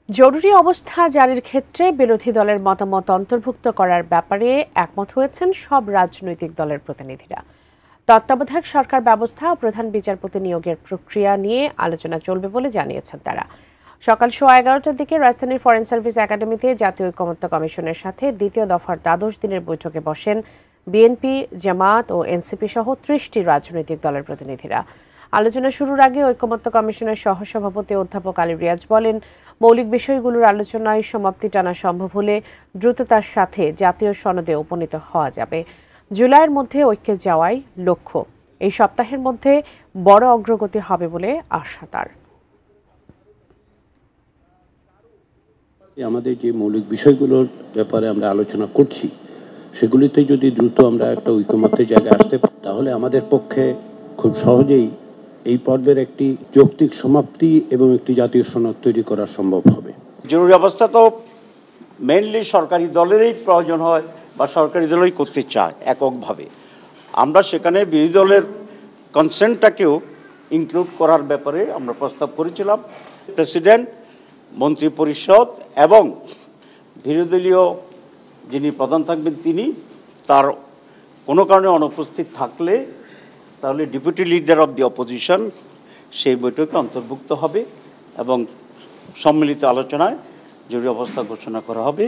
জরুরি অবস্থা জারির ক্ষেত্রে বিরোধী দলের মতামত অন্তর্ভুক্ত করার ব্যাপারে একমত হয়েছেন সব রাজনৈতিক দলের প্রতিনিধিরা। তত্ত্বাবধায়ক সরকার ব্যবস্থা ও প্রধান বিচারপতি নিয়োগের প্রক্রিয়া নিয়ে আলোচনা চলবে বলে জানিয়েছেন তারা। সকাল 11:15টার দিকে রাজধানীর ফরেন সার্ভিস একাডেমিতে জাতীয় ঐকমত্য কমিশনের সাথে দ্বিতীয় দফার দ্বাদশ দিনের বৈঠকে বসেন বিএনপি, জামায়াত ও এনসিপি সহ 30টি রাজনৈতিক দলের প্রতিনিধিরা। আলোচনা শুরুর আগে ঐকমত্য কমিশনের সহসভাপতি অধ্যাপক আলী রিয়াজ বলেন, মৌলিক বিষয়গুলোর আলোচনায় সমাপ্তি টানা সম্ভব হলে দ্রুততার সাথে জাতীয় সনদে উপনীত হওয়া যাবে। জুলাইয়ের মধ্যে ঐক্যে যাওয়াই লক্ষ্য। এই সপ্তাহের মধ্যে বড় অগ্রগতি হবে বলে আশা তার। আমাদের যে মৌলিক বিষয়গুলোর ব্যাপারে আমরা আলোচনা করছি সেগুলিতে যদি দ্রুত আমরা একটা ঐকমত্যের জায়গায় আসতে পারি তাহলে আমাদের পক্ষে খুব সহজেই এই পর্বের একটি যৌক্তিক সমাপ্তি এবং একটি জাতীয় সনদ তৈরি করা সম্ভব হবে। জরুরি অবস্থা তো মেইনলি সরকারি দলেরই প্রয়োজন হয় বা সরকারি দলই করতে চায় এককভাবে। আমরা সেখানে বিরোধী দলের কনসেন্টটাকেও ইনক্লুড করার ব্যাপারে আমরা প্রস্তাব করেছিলাম। প্রেসিডেন্ট, মন্ত্রী পরিষদ এবং বিরোধী দলীয় যিনি প্রধান থাকবেন তিনি তার কোনো কারণে অনুপস্থিত থাকলে তাহলে deputy leader of the opposition সেই বৈঠকে অন্তর্ভুক্ত হবে এবং সম্মিলিত আলোচনায় জরুরি অবস্থা ঘোষণা করা হবে।